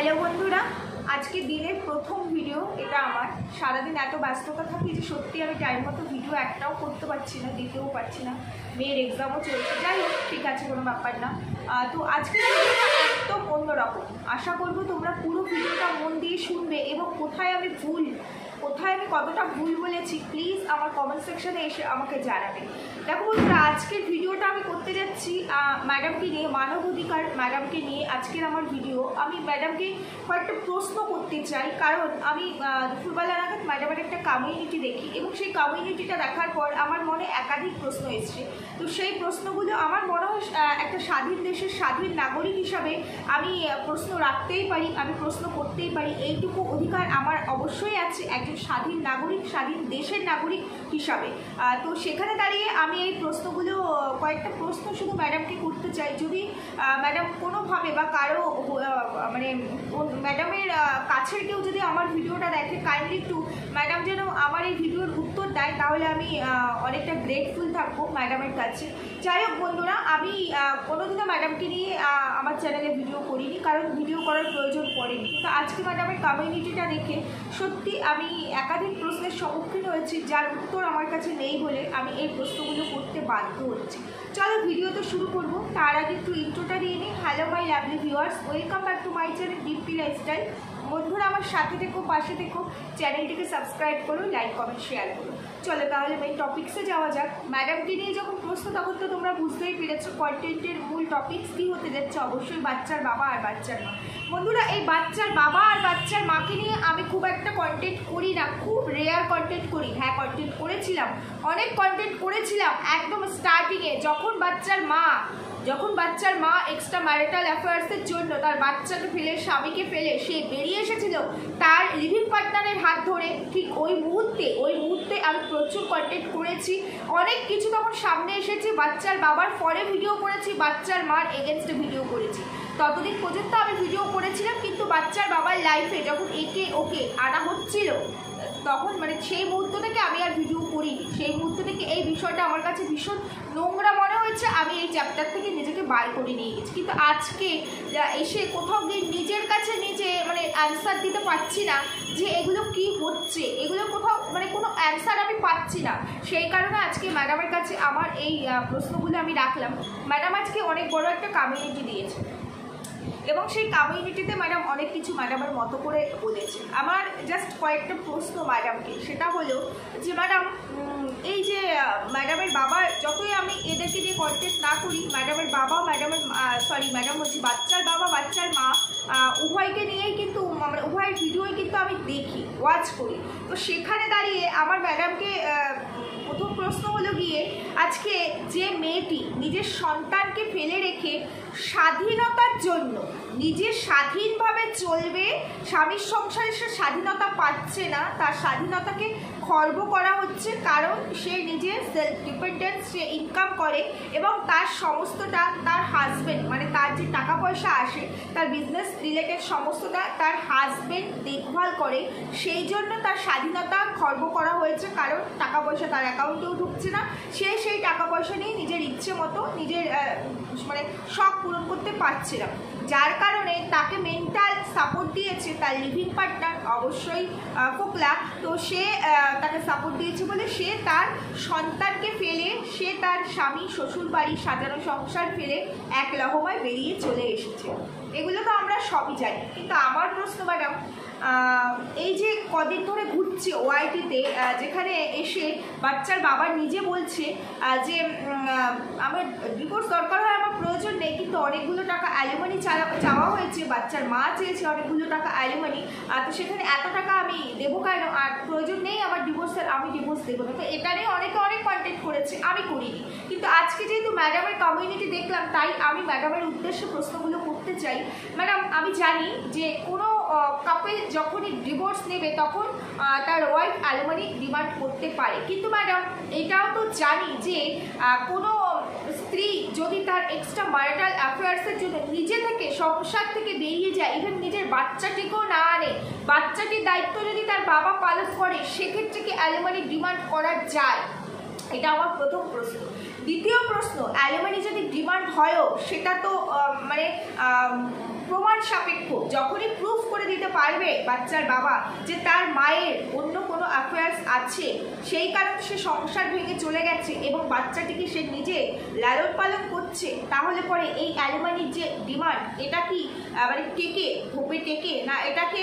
Hello বন্ধুরা, আজকে দিনের প্রথম ভিডিও এটা আমার। সারাদিন এত ব্যস্ততা থাকি যে সত্যি আমি টাইম মতো ভিডিও একটাও করতে পারছি না, দিতেও পারছি না। মেয়ের এক্সামও চলছে, যাই হোক ঠিক আছে, কোনো ব্যাপার না। তো আজকে ভিডিওটা একদম অন্যরকম। আশা করবো তোমরা পুরো ভিডিওটা মন দিয়ে শুনবে এবং কোথায় আমি কতটা ভুল বলেছি প্লিজ আমার কমেন্ট সেকশনে এসে আমাকে জানাবে। দেখো বন্ধুরা, আজকের ভিডিওটা আমি করতে যাচ্ছি ম্যাডামকে নিয়ে, মানব অধিকার ম্যাডামকে নিয়ে আজকের আমার ভিডিও। আমি ম্যাডামকে কয়েকটা প্রশ্ন করতে চাই, কারণ আমি দুপুরবেলা নাগাদ ম্যাডামের একটা কমিউনিটি দেখি এবং সেই কমিউনিটিটা দেখার পর আমার মনে একাধিক প্রশ্ন এসছে। তো সেই প্রশ্নগুলো আমার মনে হয় একটা স্বাধীন দেশের স্বাধীন নাগরিক হিসাবে আমি প্রশ্ন রাখতেই পারি, আমি প্রশ্ন করতেই পারি, এইটুকু অধিকার আমার অবশ্যই আছে একজন স্বাধীন নাগরিক, স্বাধীন দেশের নাগরিক হিসাবে। তো সেখানে দাঁড়িয়ে আমি এই প্রশ্নগুলো, কয়েকটা প্রশ্ন শুধু ম্যাডামকে করতে চাই। যদি ম্যাডাম কোনোভাবে বা কারো মানে ম্যাডামের কাছের কেউ যদি আমার ভিডিওটা দেখে, কাইন্ডলি একটু ম্যাডাম যেন আমার এই ভিডিওর উত্তর দেয়, তাহলে আমি অনেকটা গ্রেটফুল থাকবো ম্যাডামের কাছে। যাই হোক বন্ধুরা, আমি কোনোদিনও ম্যাডামকে নিয়ে আমার চ্যানেলে ভিডিও করিনি, কারণ ভিডিও করার প্রয়োজন পড়েনি। কিন্তু আজকে ম্যাডামের কমিউনিটিটা দেখে সত্যি আমি একাধিক প্রশ্নের সম্মুখীন হয়েছি, যার উত্তর আমার কাছে নেই বলে আমি এই প্রশ্নগুলো করতে বাধ্য হচ্ছি। চলো ভিডিও তো শুরু করবো, তার আগে একটু ইন্ট্রোটা দিয়ে নিই। Hello my lovely viewers, welcome back to my channel Dimpi lifestyle. বন্ধুরা আমার সাথে থেকো, পাশে থেকো, চ্যানেলটিকে সাবস্ক্রাইব করো, লাইক কমেন্ট শেয়ার করো। চলো তাহলে মেইন টপিক্সে যাওয়া যাক। ম্যাডামকে নিয়ে যখন প্রশ্ন, তখন তো তোমরা বুঝতেই পেরেছো কন্টেন্টের মূল টপিক্স কী হতে যাচ্ছে। অবশ্যই বাচ্চার বাবা আর বাচ্চার মা। বন্ধুরা, এই বাচ্চার বাবা আর বাচ্চার মাকে নিয়ে আমি খুব একটা কন্টেন্ট করি না, খুব রেয়ার কন্টেন্ট করি। হ্যাঁ, কন্টেন্ট করেছিলাম, অনেক কন্টেন্ট করেছিলাম একদম স্টার্টিংয়ে, যখন বাচ্চার মা এক্সট্রা ম্যারিটাল অ্যাফেয়ার্সের জন্য তার বাচ্চাকে ফেলে, স্বামীকে ফেলে সে বেরিয়ে এসেছিল তার লিভিং পার্টনারের হাত ধরে। ঠিক ওই মুহূর্তে আমি প্রচুর কন্টেন্ট করেছি, অনেক কিছু তখন সামনে এসেছে। বাচ্চার বাবার ফরে ভিডিও করেছি, বাচ্চার মার এগেনস্টে ভিডিও করেছি। ততদিন পর্যন্ত আমি ভিডিও করেছিলাম, কিন্তু বাচ্চার বাবার লাইফে যখন ওকে আনা হচ্ছিল, তখন মানে সেই মুহূর্ত থেকে আমি আর ভিডিও করিনি। সেই মুহূর্ত থেকে এই বিষয়টা আমার কাছে ভীষণ নোংরা মনে হয়েছে, আমি এই চ্যাপ্টার থেকে নিজেকে বার করে নিয়ে গেছি। কিন্তু আজকে এসে কোথাও গিয়ে নিজের কাছে নিজে মানে অ্যান্সার দিতে পারছি না যে এগুলো কি হচ্ছে, এগুলো কোথাও মানে কোনো অ্যান্সার আমি পাচ্ছি না। সেই কারণে আজকে ম্যাডামের কাছে আমার এই প্রশ্নগুলো আমি রাখলাম। ম্যাডাম আজকে অনেক বড় একটা কমিউনিটি দিয়েছে এবং সেই কমিউনিটিতে ম্যাডাম অনেক কিছু ম্যাডামের মতো করে বলেছে। আমার জাস্ট কয়েকটা প্রশ্ন ম্যাডামকে, সেটা হলো যে ম্যাডাম, এই যে ম্যাডামের বাবা, যতই আমি এদেরকে দিয়ে কন্টেন্ট না করি, ম্যাডামের বাবা, ম্যাডাম বলছি বাচ্চার বাবা, বাচ্চার মা, উভয়কে নিয়েই কিন্তু উভয়ের ভিডিওই কিন্তু আমি দেখি, ওয়াচ করি। তো সেখানে দাঁড়িয়ে আমার ম্যাডামকে প্রথম প্রশ্ন হলো গিয়ে, আজকে যে মেয়েটি নিজের সন্তানকে ফেলে রেখে স্বাধীনতার জন্য নিজে স্বাধীনভাবে চলবে, স্বামীর সংসারে সে স্বাধীনতা পাচ্ছে না, তার স্বাধীনতাকে খর্ব করা হচ্ছে, কারণ সে নিজে সেলফ ডিপেন্ডেন্স, সে ইনকাম করে এবং তার সমস্তটা তার হাজব্যান্ড, মানে তার যে টাকা পয়সা আসে, তার বিজনেস রিলেটেড সমস্তটা তার হাজব্যান্ড দেখভাল করে। সেই জন্য তার স্বাধীনতা খর্ব করা হয়েছে, কারণ টাকা পয়সা তার অ্যাকাউন্টেও ঢুকছে না। সে সেই টাকা পয়সা নিয়ে নিজের ইচ্ছে মতো নিজের মানে শখ পূরণ করতে পারছে না, যার কারণে তাকে মেন্টাল সাপোর্ট দিয়েছে তার লিভিং পার্টনার, অবশ্যই কোকলা। তো সে তাকে সাপোর্ট দিয়েছে বলে সে তার সন্তানকে ফেলে, সে তার স্বামী, শ্বশুর বাড়ি, সাজানো সংসার ফেলে এক লহমায় বেরিয়ে চলে এসেছে। এগুলো তো আমরা সবই জানি, কিন্তু আমার প্রশ্ন ম্যাডাম, এই যে কদিন ধরে ঘুরছে ওআইটিতে, যেখানে এসে বাচ্চার বাবা নিজে বলছে যে আমার ডিভোর্স দরকার হয়, আমার প্রয়োজন নেই, কিন্তু অনেকগুলো টাকা অ্যালিমানি চাওয়া হয়েছে, বাচ্চার মা চেয়েছে অনেকগুলো টাকা অ্যালিমানি, তো সেখানে এত টাকা আমি দেবো কেন, আর প্রয়োজন নেই আমার ডিভোর্সের, আমি ডিভোর্স দেবো না। তো এটা নিয়ে অনেকে অনেক কন্টেন্ট করেছে, আমি করিনি। কিন্তু আজকে যেহেতু ম্যাডামের কমিউনিটি দেখলাম, তাই আমি ম্যাডামের উদ্দেশ্যে প্রশ্নগুলো করতে চাই। ম্যাডাম, আমি জানি যে কোনো কাপল যখনই ডিভোর্স নেবে তখন তার ওয়াইফ অ্যালিমানি ডিমান্ড করতে পারে, কিন্তু ম্যাডাম এটাও তো জানি যে কোনো স্ত্রী যদি তার এক্সট্রা ম্যারিটাল অ্যাফেয়ার্সের জন্য নিজে থেকে সংসার থেকে বেরিয়ে যায়, ইভেন নিজের বাচ্চাটিকেও না আনে, বাচ্চাটির দায়িত্ব যদি তার বাবা পালন করে, সেক্ষেত্রে কি অ্যালিমানি ডিমান্ড করা যায়? এটা আমার প্রথম প্রশ্ন। দ্বিতীয় প্রশ্ন, অ্যালিমানি যদি ডিমান্ড হয়ও, সেটা তো মানে প্রমাণ সাপেক্ষ, যখনই প্রুফ করে দিতে পারবে বাচ্চার বাবা যে তার মায়ের অন্য কোনো অ্যাফেয়ার্স আছে, সেই কারণে সে সংসার ভেঙে চলে গেছে এবং বাচ্চাটিকে সে নিজে লালন পালন করছে, তাহলে পরে এই অ্যালিমানির যে ডিমান্ড এটা কি মানে টেকে ধোপে টেকে না এটাকে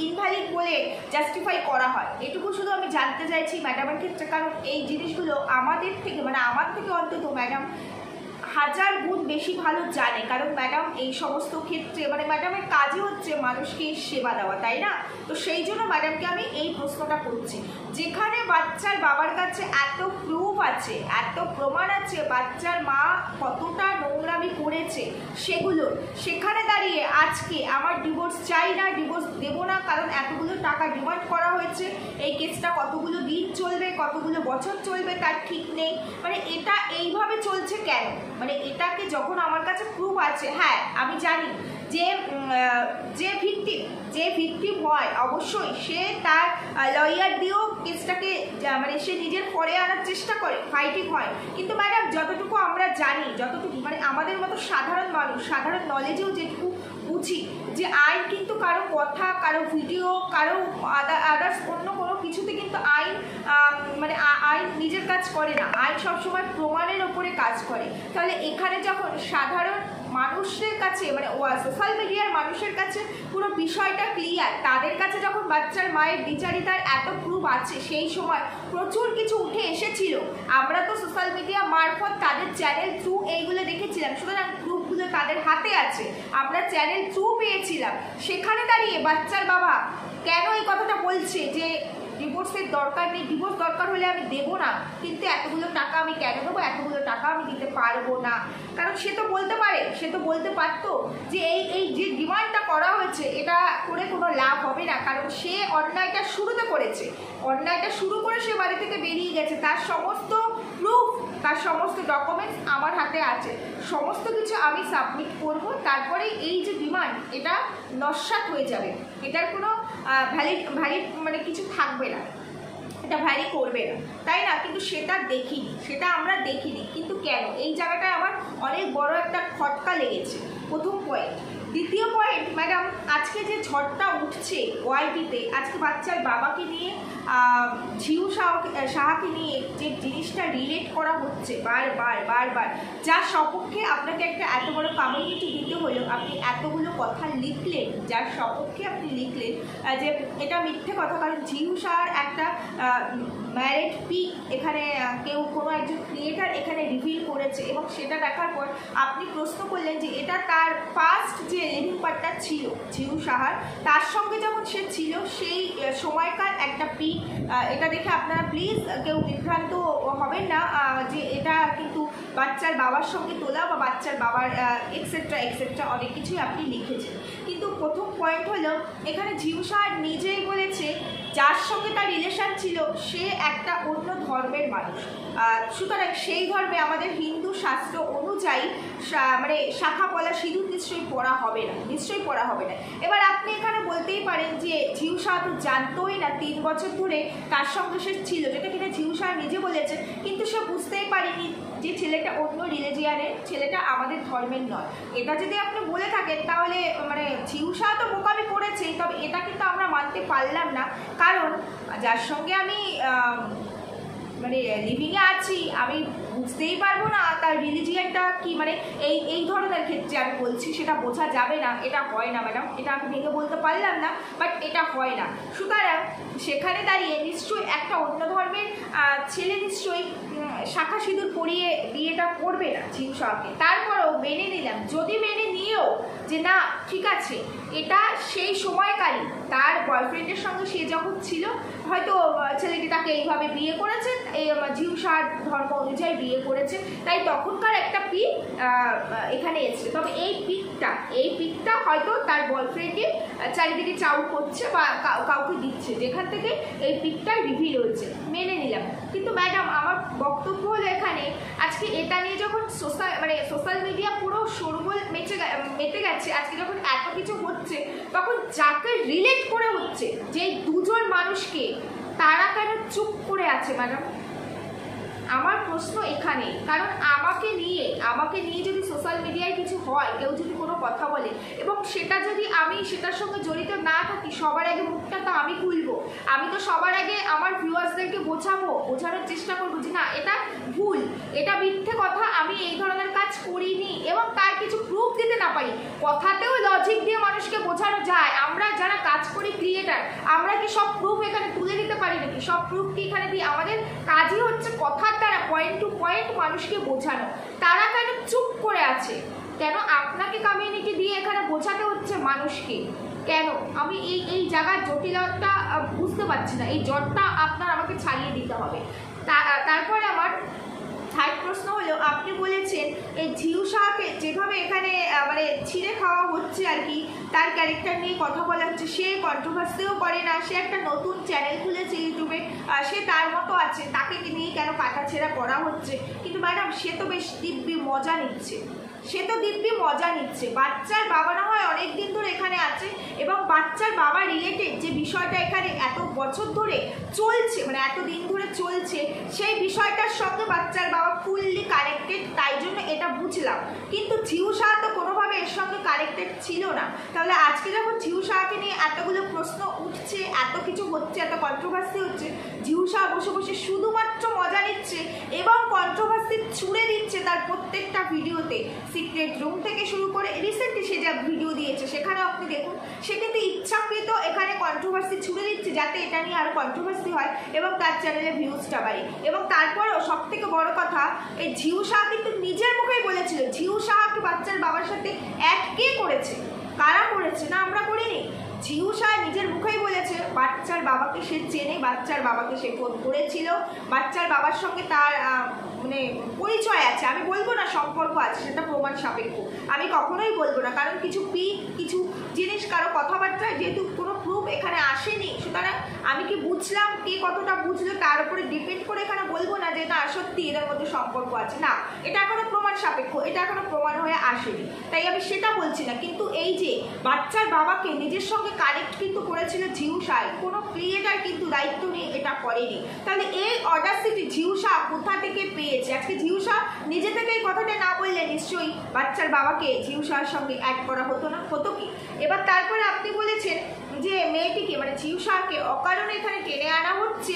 ইনভ্যালিড বলে জাস্টিফাই করা হয়? এটুকু শুধু আমি জানতে চাইছি ম্যাডামের ক্ষেত্রে, কারণ এই জিনিসগুলো আমাদের থেকে মানে আমার থেকে অন্তত ম্যাডাম হাজার গুণ বেশি ভালো জানে, কারণ ম্যাডাম এই সমস্ত ক্ষেত্রে মানে ম্যাডামের কাজই হচ্ছে মানুষকে সেবা দেওয়া, তাই না? তো সেই জন্য ম্যাডামকে আমি এই প্রশ্নটা করছি, যেখানে বাচ্চার বাবার কাছে এত প্রুফ আছে, এত প্রমাণ আছে বাচ্চার মা কতটা নোংরামি করেছে সেগুলোর, সেখানে দাঁড়িয়ে আজকে আমার ডিভোর্স চাই না, ডিভোর্স দেবো না, কারণ এতগুলো টাকা ডিমান্ড করা হয়েছে, এই কেসটা কতগুলো দিন চলবে, কতগুলো বছর চলবে তার ঠিক নেই, মানে এটা এইভাবে চলছে কেন? মানে এটাকে যখন আমার কাছে প্রুফ আছে, হ্যাঁ আমি জানি যে ভিকটিম হয় অবশ্যই সে তার লয়ার দিয়েও কেসটাকে মানে সে নিজের পরে আনার চেষ্টা করে, ফাইটিং হয়, কিন্তু ম্যাডাম যতটুকু আমরা জানি, যতটুকু মানে আমাদের মতো সাধারণ মানুষ সাধারণ নলেজেও যেটুকু বুঝি যে আইন কিন্তু কারো কথা, কারো ভিডিও, কারো আদার্স অন্য কোনো কিছুতে কিন্তু আইন মানে আইন নিজের কাজ করে না, আইন সবসময় প্রমাণের ওপরে কাজ করে। তাহলে এখানে যখন সাধারণ মানুষের কাছে মানে সোশ্যাল মিডিয়ার মানুষের কাছে পুরো বিষয়টা ক্লিয়ার, তাদের কাছে যখন বাচ্চার মায়ের বিচারিতার এত প্রুফ আছে, সেই সময় প্রচুর কিছু উঠে এসেছিল, আমরা তো সোশ্যাল মিডিয়া মারফত তাদের চ্যানেল থ্রু এইগুলো দেখেছিলাম, সুতরাং প্রুফগুলো তাদের হাতে আছে, আমরা চ্যানেল থ্রু পেয়েছিলাম, সেখানে দাঁড়িয়ে বাচ্চার বাবা কেন এই কথাটা বলছে যে ডিভোর্সের দরকার নেই, ডিভোর্স দরকার হলে আমি দেবো না, কিন্তু এতগুলো টাকা আমি কেন দেবো, এতগুলো টাকা আমি দিতে পারবো না? কারণ সে তো বলতে পারে, সে তো বলতে পারতো যে এই যে ডিমান্ডটা করা হয়েছে এটা করে কোনো লাভ হবে না, কারণ সে অন্যায়টা শুরুতে করেছে, অন্যায়টা শুরু করে সে বাড়ি থেকে বেরিয়ে গেছে, তার সমস্ত প্রুফ, তার সমস্ত ডকুমেন্টস আমার হাতে আছে, সমস্ত কিছু আমি সাবমিট করব, তারপরে এই যে ডিমান্ড এটা নস্যাৎ হয়ে যাবে, এটার কোনো ভ্যালিড মানে কিছু থাকবে না, এটা ভ্যারি করবে না, তাই না? কিন্তু সেটা দেখিনি, সেটা আমরা দেখিনি, কিন্তু কেন এই জায়গাটায় আমার অনেক বড় একটা খটকা লেগেছে, প্রথম পয়েন্ট। দ্বিতীয় পয়েন্ট ম্যাডাম, আজকে যে ঝড়টা উঠছে ওয়াইটিতে, আজকে বাচ্চার বাবাকে নিয়ে ঝিউ সাহাকে নিয়ে যে জিনিসটা রিলেট করা হচ্ছে বারবার, যার সপক্ষে আপনাকে একটা এত বড় কমিউনিটি দিতে হলো, আপনি এতগুলো কথা লিখলেন, যার সপক্ষে আপনি লিখলেন যে এটা মিথ্যে কথা, কারণ ঝিউ সাহার একটা ম্যারিড পিক এখানে কেউ কোনো একজন ক্রিয়েটার এখানে রিভিল করেছে, এবং সেটা দেখার পর আপনি প্রশ্ন করলেন যে এটা তার ফার্স্ট যে লিভিং পার্টনার ছিল ঝিউ সাহার, তার সঙ্গে যখন সে ছিল সেই সময়কার একটা পিক, এটা দেখে আপনারা প্লিজ কেউ বিভ্রান্ত হবেন না যে এটা কিন্তু বাচ্চার বাবার সঙ্গে তোলা বা বাচ্চার বাবার এক্সেট্রা অনেক কিছুই আপনি লিখেছেন, কিন্তু প্রথম পয়েন্ট হলো এখানে ঝিউ সাহার নিজেই বলেছে যার সঙ্গে তার রিলেশন ছিল সে একটা অন্য ধর্মের মানুষ, সুতরাং সেই ধর্মে আমাদের হিন্দু শাস্ত্র অনুযায়ী মানে শাখা পলা সিঁদুর নিশ্চয়ই পড়া হবে না, নিশ্চয়ই পড়া হবে না। এবার আপনি এখানে বলতেই পারেন যে ঝিউ সাহা তো জানতোই না 3 বছর ধরে তার সঙ্গে সে ছিল, যেটা কিনা ঝিউ সাহা নিজে বলেছে, কিন্তু সে বুঝতেই পারেনি যে ছেলেটা অন্য রিলিজিয়ানের, ছেলেটা আমাদের ধর্মের নয়। এটা যদি আপনি বলে থাকেন তাহলে মানে ঝিউ সাহা তো বোকামি করেছেই, তবে এটা কিন্তু আমরা মানতে পারলাম না, কারণ যার সঙ্গে আমি মানে লিভিংয়ে আছি আমি বুঝতেই পারবো না তার রিলিজিয়ানটা কি, মানে এই ধরনের ক্ষেত্রে আমি বলছি সেটা বোঝা যাবে না, এটা হয় না ম্যাডাম, এটা আমি ভেঙে বলতে পারলাম না, বাট এটা হয় না। সুতরাং সেখানে দাঁড়িয়ে নিশ্চয়ই একটা অন্য ধর্মের ছেলে নিশ্চয়ই শাখা সিঁদুর পরিয়ে বিয়েটা করবে না ঝিউ সাহাকে, তারপরেও মেনে নিলাম, যদি মেনে নিয়েও যে না ঠিক আছে এটা সেই সময়কারই তার বয়ফ্রেন্ডের সঙ্গে সে যখন ছিল হয়তো ছেলেটি তাকে এইভাবে বিয়ে করেছে, এই ঝিউ সাহার ধর্ম অনুযায়ী বিয়ে করেছে, তাই তখনকার একটা পিক এখানে এসছে, তবে এই পিকটা হয়তো তার বয়ফ্রেন্ডের চারিদিকে চাউল করছে বা কাউকে দিচ্ছে, যেখান থেকে এই পিকটা রিভিল হয়েছে, মেনে নিলাম। কিন্তু ম্যাডাম আমার বক্তব্য হলো এখানে আজকে এটা নিয়ে যখন সোশ্যাল মিডিয়া পুরো শোরগোল মেতে গেছে, আজকে যখন এত কিছু হচ্ছে, তখন যাকে রিলেট করে হচ্ছে যে দুজন মানুষকে, তারা কেন চুপ করে আছে ম্যাডাম? আমার প্রশ্ন এখানে, কারণ আমাকে নিয়ে যদি সোশ্যাল মিডিয়ায় কিছু হয়, কেউ যদি কোনো কথা বলে এবং সেটা যদি আমি সেটার সঙ্গে জড়িত না থাকি, সবার আগে মুখটা তো আমি খুলবো। আমি তো সবার আগে আমার ভিউয়ার্সদেরকে বোঝানোর চেষ্টা করবো যে না এটা ভুল, এটা মিথ্যে কথা, আমি এই ধরনের কাজ করিনি, এবং তার কিছু প্রুফ দিতে না পারি। কথাতেও লজিক দিয়ে মানুষকে বোঝানো যায়। আমরা যারা কাজ করি ক্রিয়েটার, আমরা কি সব প্রুফ এখানে তুলে দিতে পারি নাকি? সব প্রুফ কি এখানে দিই? আমাদের কাজই হচ্ছে কথার দ্বারা পয়েন্ট টু পয়েন্ট মানুষকে বোঝানো। তারা কেন চুপ করে আছে? কেন আপনাকে কমিউনিটি দিয়ে এখানে বোঝাতে হচ্ছে মানুষকে? কেন? আমি এই জায়গার জটিলতা বুঝতে পারছি না। এই জটটা আপনার আমাকে ছাড়িয়ে দিতে হবে। তারপরে আমার থার্ড প্রশ্ন হলো, আপনি বলেছেন এই ঝিউ শাহকে যেভাবে এখানে মানে ছিঁড়ে খাওয়া হচ্ছে আর কি, তার ক্যারেক্টার নিয়ে কথা বলা হচ্ছে, সে কন্ট্রোভার্সিও করে না, সে একটা নতুন চ্যানেল খুলেছে ইউটিউবে, সে তার মতো আছে, তাকে নিয়ে কেন কাটাছেড়া করা হচ্ছে? কিন্তু ম্যাডাম সে তো বেশ দিব্যি মজা নিচ্ছে, বাচ্চার বাবা না হয় অনেক দিন ধরে এখানে আছে, এবং বাচ্চার বাবা রিলেটেড যে বিষয়টা এখানে এত বছর ধরে চলছে, মানে এত দিন ধরে চলছে, সেই বিষয়টার সঙ্গে বাচ্চার বাবা ফুললি কানেক্টেড, তাই জন্য এটা বুঝলাম। কিন্তু ঝিউ শাহ তো কোনোভাবে এর সঙ্গে কানেক্টেড ছিল না। তাহলে আজকে যখন ঝিউ শাহকে নিয়ে এতগুলো প্রশ্ন উঠছে, এত কিছু হচ্ছে, এত কন্ট্রোভার্সি হচ্ছে, ঝিউ শাহ বসে বসে শুধুমাত্র মজা নিচ্ছে এবং কন্ট্রোভার্সি ছুড়ে দিচ্ছে তার প্রত্যেকটা ভিডিওতে। সিক্রেট রুম থেকে শুরু করে রিসেন্টলি সে যা ভিডিও দিয়েছে সেখানেও আপনি দেখুন, সে কিন্তু ইচ্ছাকৃত এখানে কন্ট্রোভার্সি ছুড়ে দিচ্ছে যাতে এটা নিয়ে আরও কন্ট্রোভার্সি হয় এবং তার চ্যানেলে ভিউজটা বাড়ে। এবং তারপরেও সব থেকে বড় কথা, এই ঝিউ শাহ কিন্তু নিজের মুখেই বলেছিল, ঝিউ শাহকে বাচ্চার বাবার সাথে এক কে করেছে? কারা করেছে? না আমরা করিনি। ঝিউ শাহ নিজের মুখেই বলেছে বাচ্চার বাবাকে সে চেনে, বাচ্চার বাবাকে সে ফোন করেছিল, বাচ্চার বাবার সঙ্গে তার মানে পরিচয় আছে। আমি বলবো না সম্পর্ক আছে, সেটা প্রমাণ সাপেক্ষ, আমি কখনোই বলবো না, কারণ কিছু কিছু জিনিস কারো কথাবার্তা যেহেতু কোনো প্রুফ এখানে আসেনি, সুতরাং আমি কি বুঝলাম, কে কতটা বুঝলো তার উপরে ডিপেন্ড করে এখানে বলবো না যে না সত্যি এদের মধ্যে সম্পর্ক আছে। না, এটা এখনো প্রমাণ সাপেক্ষ, এটা এখনো প্রমাণ হয়ে আসেনি, তাই আমি সেটা বলছি না। কিন্তু এই যে বাচ্চার বাবাকে নিজের সঙ্গে কানেক্ট কিন্তু করেছিল ঝিউ শাহ, কোনো ক্রিয়েটার কিন্তু দায়িত্ব নিয়ে এটা করেনি। তাহলে এই অডাসিটি ঝিউ শাহ কোথা থেকে পেয়েছে? আজকে ঝিউ শাহ নিজে থেকে এই কথাটা না বললে নিশ্চয়ই বাচ্চার বাবাকে ঝিউ শাহের সঙ্গে অ্যাড করা হতো না, হতো কি? এবার তারপরে আপনি বলেছেন যে মেয়েটিকে মানে ঝিউ শাহকে অকারণে এখানে টেনে আনা হচ্ছে,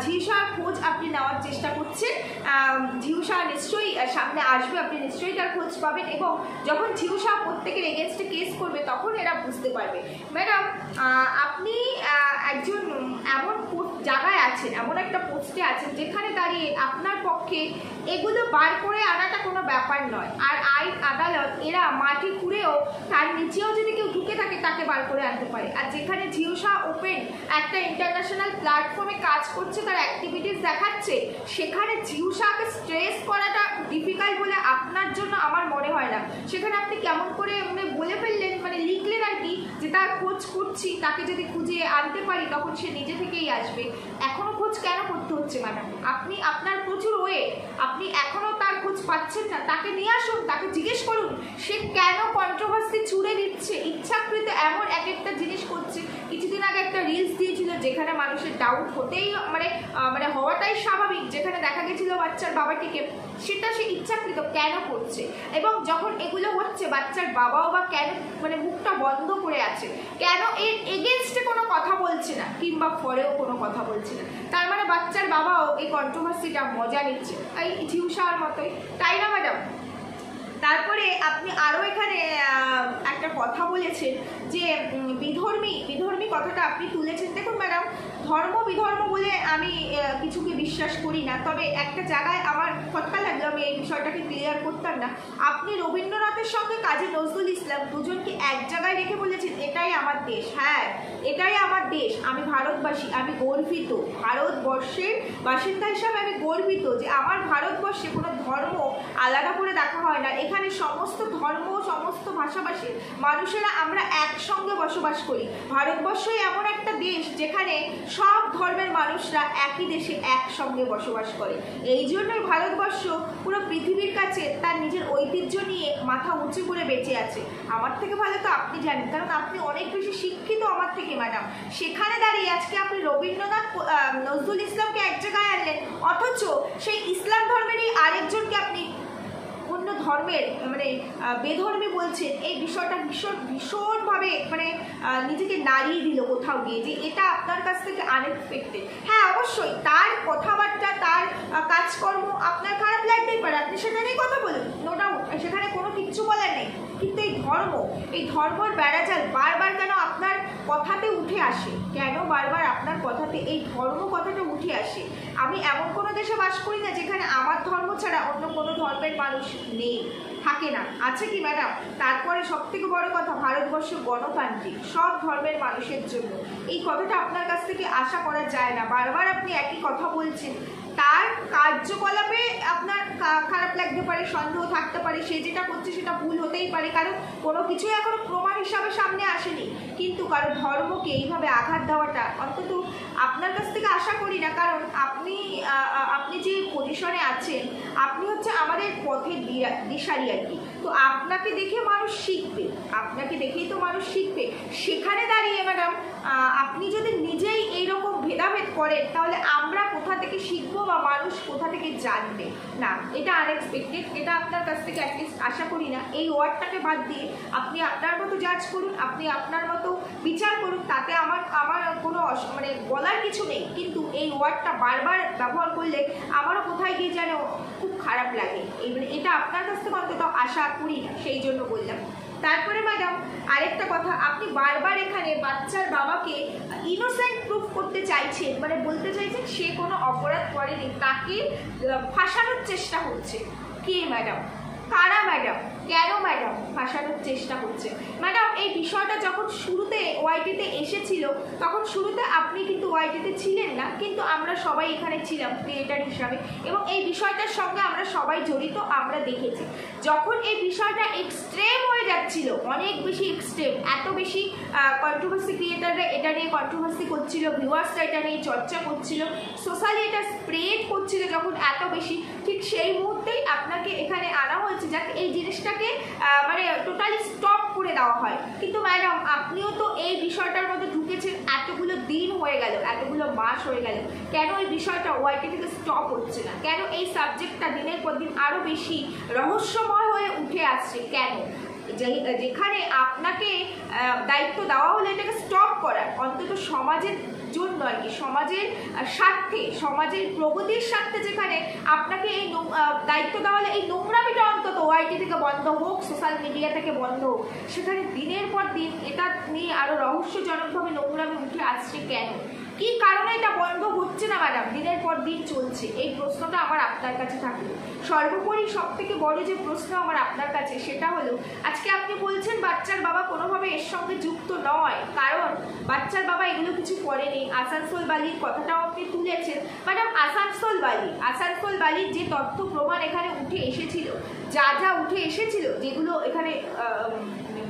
ঝিউ শাহর খোঁজ আপনি নেওয়ার চেষ্টা করছেন, ঝিউ শাহ নিশ্চয়ই সামনে আসবে, আপনি নিশ্চয়ই তার খোঁজ পাবেন, এবং যখন ঝিউ শাহ প্রত্যেকের এগেনস্টে কেস করবে তখন এরা বুঝতে পারবে। ম্যাডাম আপনি একজন এমন জায়গায় আছেন, এমন একটা পোস্টে আছেন যেখানে দাঁড়িয়ে আপনার পক্ষে এগুলো বার করে আনাটা কোনো ব্যাপার নয়। আর আইন আদালত এরা মাটি খুঁড়েও তার নিচেও যদি কেউ ঢুকে থাকে তাকে বার করে আনতে পারে। আর যেখানে ঝিউ শাহ ওপেন একটা ইন্টারন্যাশনাল প্ল্যাটফর্মে কাজ করছে, তার অ্যাক্টিভিটিস দেখাচ্ছে, সেখানে ঝিউ শাহকে স্ট্রেস করাটা ডিফিকাল্ট বলে আপনার জন্য আমার মনে হয় না। সেখানে আপনি কেমন করে বলে ফেললেন, মানে লিখলেন আর কি, যে তার খোঁজ করছি, তাকে যদি খুঁজে আনতে পারি তখন সে নিজে থেকেই আসবে। এখনো খোঁজ কেন করতে হচ্ছে ম্যাডাম? আপনি আপনার প্রচুর আপনি এখনো তার খোঁজ পাচ্ছেন না, তাকে নিয়ে আসুন, তাকে জিজ্ঞেস করুন সে কেন কন্ট্রোভার্সি ছুড়ে দিচ্ছে, ইচ্ছাকৃত এমন এক একটা জিনিস করছে। কিছুদিন আগে একটা রিলস দিয়েছিল যেখানে মানুষের ডাউট হতেই মানে হওয়াটাই স্বাভাবিক, যেখানে দেখা গেছিল বাচ্চার বাবাটিকে, সেটা সে ইচ্ছাকৃত কেন করছে? এবং যখন এগুলো হচ্ছে বাচ্চার বাবাও বা কেন মানে মুখটা বন্ধ করে আছে, কেন এর এগেনস্টে কোনো কথা বলছে না কিংবা ফরেও কোনো কথা বলছে না? তার মানে বাচ্চার বাবাও এই কন্ট্রোভার্সিটা মজা নিচ্ছে, এই ঝিউ শাহর মতোই, তাই না ম্যাডাম? তারপরে আপনি আরও এখানে একটা কথা বলেছেন যে বিধর্মী কথাটা আপনি তুলেছেন। দেখুন ম্যাডাম, ধর্ম বিধর্ম বলে আমি কিছুকে বিশ্বাস করি না, তবে একটা জায়গায় আমার খটকা লাগলো, আমি এই বিষয়টাকে ক্লিয়ার করতাম না। আপনি রবীন্দ্রনাথের সঙ্গে কাজী নজরুল ইসলাম দুজনকে এক জায়গায় রেখে বলেছেন এটাই আমার দেশ। হ্যাঁ, এটাই আমার দেশ, আমি ভারতবাসী, আমি গর্বিত, ভারতবর্ষের বাসিন্দা হিসাবে আমি গর্বিত যে আমার ভারতবর্ষে কোনো ধর্ম আলাদা করে দেখা হয় না। এখানে সমস্ত ধর্ম, সমস্ত ভাষাভাষী মানুষেরা আমরা একসঙ্গে বসবাস করি। ভারতবর্ষই এমন একটা দেশ যেখানে সব ধর্মের মানুষরা একই দেশে একসঙ্গে বসবাস করে। এই জন্যই ভারতবর্ষ পুরো পৃথিবীর কাছে তার নিজের ঐতিহ্য নিয়ে মাথা উঁচু করে বেঁচে আছে। আমার থেকে ভালো তো আপনি জানেন, কারণ আপনি অনেক বেশি শিক্ষিত আমার থেকে ম্যাডাম। সেখানে দাঁড়িয়ে আজকে আপনি রবীন্দ্রনাথ নজরুল ইসলামকে এক জায়গায় আনলেন, অথচ সেই ইসলাম ধর্মেরই আরেকজনকে আপনি অন্য ধর্মের মানে বেধর্মী বলছেন। এই বিষয়টা ভীষণভাবে মানে নিজেকে নাড়িয়ে দিল কোথাও গিয়ে, যে এটা আপনার কাছ থেকে আনএক্সপেক্টেড। হ্যাঁ অবশ্যই তার কথাবার্তা, তার কাজকর্ম আপনার খারাপ লাগতেই পারে, আপনি সেটা নিয়ে কথা বলুন, নো ডাউট, সেখানে কোনো কিচ্ছু বলার নেই। কিন্তু এই ধর্মের বেড়াজাল বারবার কেন আপনার কথাতে উঠে আসে, কেন বারবার আপনার কথাতে এই ধর্ম কথাটা উঠে আসে? আমি এমন কোনো দেশে বাস করি না যেখানে আমার ধর্ম ছাড়া অন্য কোনো ধর্মের মানুষ নেই, থাকে না, আছে কি ম্যাডাম? তারপরে সব থেকে বড় কথা, ভারতবর্ষ গণতান্ত্রিক, সব ধর্মের মানুষের জন্য। এই কথাটা আপনার কাছ থেকে আশা করা যায় না। বারবার আপনি একই কথা বলছেন, তার কার্যকলাপে আপনার খারাপ লাগতে পারে, সন্দেহ থাকতে পারে, সে যেটা করছে সেটা ভুল হতেই পারে, কারণ কোনো কিছুই এখনো প্রমাণ হিসাবে সামনে আসেনি। কিন্তু কারণ ধর্মকে এইভাবে আঘাত দেওয়াটা অন্তত আপনার কাছ থেকে আশা করি না, কারণ আপনি যে পজিশনে আছেন, আপনি হচ্ছে আমাদের পথের দিশারি আর কি। তো আপনাকে দেখে মানুষ শিখবে, আপনাকে দেখেই তো মানুষ শিখবে। সেখানে দাঁড়িয়ে ম্যাডাম আপনি যদি নিজেই এইরকম ভেদাভেদ করেন, তাহলে আমরা কোথা থেকে শিখবো বা মানুষ কোথা থেকে জানবে? না, এটা আনএক্সপেক্টেড, এটা আপনার কাছ থেকে অ্যাটলিস্ট আশা করি না। এই ওয়ার্ডটাকে বাদ দিয়ে আপনি আপনার মতো জাজ করুন, আপনি আপনার মতো বিচার করুন, তাতে আমার কোনো মানে বলার কিছু নেই। কিন্তু এই ওয়ার্ডটা বারবার ব্যবহার করলে আমারও কোথায় গিয়ে যেন খুব খারাপ লাগে। এটা আপনার কাছ থেকে অন্তত আশা করি না, সেই জন্য বললাম। তারপরে ম্যাডাম আরেকটা কথা, আপনি বারবার এখানে বাচ্চার বাবাকে ইনোসেন্ট প্রুফ করতে চাইছেন, মানে বলতে চাইছেন সে কোনো অপরাধ করেনি, তাকে ফাঁসানোর চেষ্টা হচ্ছে। কে ম্যাডাম? কারা ম্যাডাম? কেন ম্যাডাম ফাঁসানোর চেষ্টা করছে? ম্যাডাম এই বিষয়টা যখন শুরুতে ওয়াইটিতে এসেছিল, তখন শুরুতে আপনি কিন্তু ওয়াইটিতে ছিলেন না, কিন্তু আমরা সবাই এখানে ছিলাম ক্রিয়েটার হিসাবে, এবং এই বিষয়টার সঙ্গে আমরা সবাই জড়িত, আমরা দেখেছি। যখন এই বিষয়টা এক্সট্রিম হয়ে যাচ্ছিল, অনেক বেশি এক্সট্রিম, এত বেশি কন্ট্রোভার্সি, ক্রিয়েটাররা এটা নিয়ে কন্ট্রোভার্সি করছিল, ভিউয়ার্সরা এটা নিয়ে চর্চা করছিল, সোশ্যালি এটা স্প্রেড করছিল যখন এত বেশি, ঠিক সেই মুহূর্তেই আপনাকে এখানে আনা হয়েছে যাতে এই জিনিসটাকে মানে টোটালি স্টপ করে দেওয়া হয়। কিন্তু ম্যাডাম আপনিও তো এই বিষয়টার মধ্যে ঢুকেছেন, এতগুলো দিন হয়ে গেল, এতগুলো মাস হয়ে গেল, কেন এই বিষয়টা ওয়াইটি থেকে স্টপ হচ্ছে না? কেন এই সাবজেক্টটা দিনের পর দিন আরও বেশি রহস্যময় হয়ে উঠে আসছে? কেন? যেখানে আপনাকে দায়িত্ব দেওয়া হলে এটাকে স্টপ করার, অন্তত সমাজের জন্য আর কি, সমাজের স্বার্থে, সমাজের প্রগতির স্বার্থে, যেখানে আপনাকে এই দায়িত্ব দেওয়া হলে এই নোংরামিটা অন্তত ওয়াইটি থেকে বন্ধ হোক, সোশ্যাল মিডিয়া থেকে বন্ধ হোক, সেখানে দিনের পর দিন এটা নিয়ে আরও রহস্যজনকভাবে নোংরামি উঠে আসছে কেন? কি কারণে এটা বন্ধ হচ্ছে না ম্যাডাম? দিনের পর দিন চলছে, এই প্রশ্নটা আমার আপনার কাছে থাকলো। সর্বোপরি সব থেকে বড় যে প্রশ্ন আমার আপনার কাছে, সেটা হলো আজকে আপনি বলছেন বাচ্চার বাবা কোনোভাবে এর সঙ্গে যুক্ত নয়, কারণ বাচ্চার বাবা এগুলো কিছু করেনি। আসানসোল বালির কথাটাও আপনি তুলেছেন ম্যাডাম। আসানসোল বালির যে তথ্য প্রমাণ এখানে উঠে এসেছিল, যা উঠে এসেছিল, যেগুলো এখানে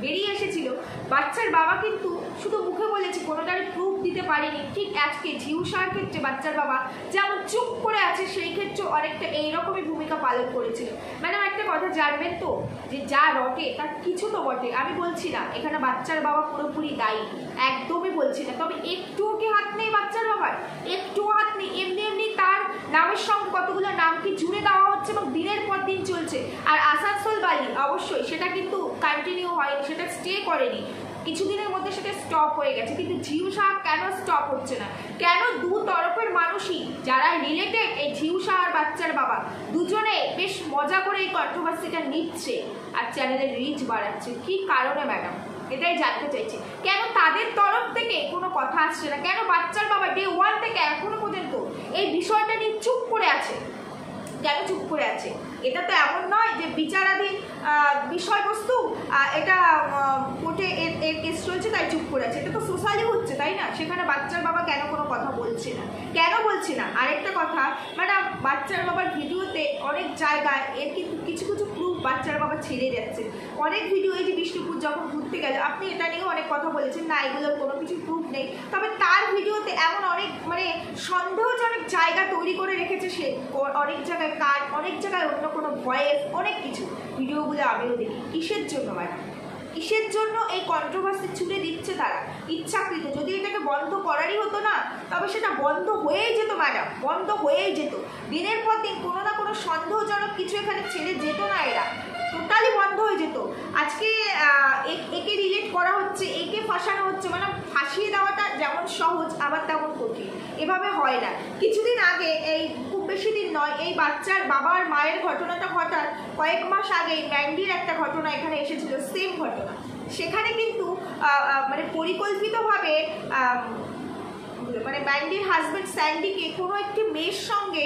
বেরিয়ে এসেছিল, বাচ্চার বাবা কিন্তু শুধু মুখে বলেছে, কোনোটারই প্রুফ দিতে পারেনি। ঠিক আজকে ঝিউসার ক্ষেত্রে বাচ্চার বাবা যেমন চুপ করে আছে, সেই ক্ষেত্রে অনেকটা এইরকমই ভূমিকা পালন করেছিল। ম্যাডাম একটা কথা জানবেন তো, যে যা রটে তার কিছু তো বটে। আমি বলছি না এখানে বাচ্চার বাবা পুরোপুরি দায়ী, একদমই বলছি না, তবে একটুও কি হাত নেই বাচ্চার বাবার? একটুও হাত নেই। এমনি তার নামের সঙ্গে কতগুলো নামকে জুড়ে দেওয়া হচ্ছে এবং দিনের পর দিন চলছে। আর আসানসোল বালি অবশ্যই সেটা কিন্তু কন্টিনিউ হয়নি, সেটা স্টে করেনি, কিছুদিনের মধ্যে সেটা স্টপ হয়ে গেছে। কিন্তু ঝিউসা কেন স্টপ হচ্ছে না? কেন দু তরফের মানুষই যারা রিলেটেড, এই ঝিউসা আর বাচ্চার বাবা দুজনে বেশ মজা করে এই কন্ট্রোভার্সিটা নিচ্ছে আর চ্যানেলের রিচ বাড়াচ্ছে? কি কারণে ম্যাডাম? এটাই জানতে চাইছি। কেন তাদের তরফ থেকে কোনো কথা আসছে না? কেন বাচ্চার বাবা ডে 1 থেকে এখনো পর্যন্ত এই বিষয়টা নিয়ে চুপ করে আছে? কেন চুপ করে আছে? এটা তো এমন নয় যে বিচারাধীন বিষয়বস্তু, এটা কোর্টে এর কেস চলছে তাই চুপ করে আছে। এটা তো সোশ্যালি হচ্ছে, তাই না? সেখানে বাচ্চার বাবা কেন কোনো কথা বলছে না? কেন বলছে না? আরেকটা কথা ম্যাডাম, বাচ্চার বাবার ভিডিওতে অনেক জায়গায় এর কিন্তু কিছু প্রুফ বাচ্চার বাবা ছেড়ে যাচ্ছে। অনেক ভিডিও, এই যে বিষ্ণুপুর যখন ঘুরতে গেল, আপনি এটা নিয়েও অনেক কথা বলেছেন, না এগুলোর কোনো কিছু প্রুফ নেই, তবে তার ভিডিওতে এমন অনেক মানে সন্দেহজনক জায়গা তৈরি করে রেখেছে সে, অনেক জায়গায় কাট, অনেক জায়গায় অন্য কোনো ভয়েস, অনেক কিছু ভিডিওগুলো আমিও দেখি। কিসের জন্য ম্যাডাম? কিসের জন্য এই কন্ট্রোভার্সি ছুড়ে দিচ্ছে তারা ইচ্ছাকৃত। যদি এটাকে বন্ধ করারই হতো না, তবে সেটা বন্ধ হয়েই যেত ম্যাডাম, বন্ধ হয়েই যেত। দিনের পর দিন কোনো না কোনো সন্দেহজনক কিছু এখানে ছেড়ে যেত না, এরা টোটালি বন্ধ হয়ে যেত। আজকে একে রিলেট করা হচ্ছে, একে ফাঁসানো হচ্ছে, মানে ফাঁসিয়ে দেওয়াটা যেমন সহজ আবার তেমন কঠিন, এভাবে হয় না। কিছুদিন আগে, এই খুব বেশি দিন নয়, এই বাচ্চার বাবার মায়ের ঘটনাটা ঘটার কয়েক মাস আগে ম্যান্ডির একটা ঘটনা এখানে এসেছিল, সেম ঘটনা। সেখানে কিন্তু মানে পরিকল্পিতভাবে মানে ম্যান্ডির হাজব্যান্ড স্যান্ডিকে কোনো একটি মেয়ের সঙ্গে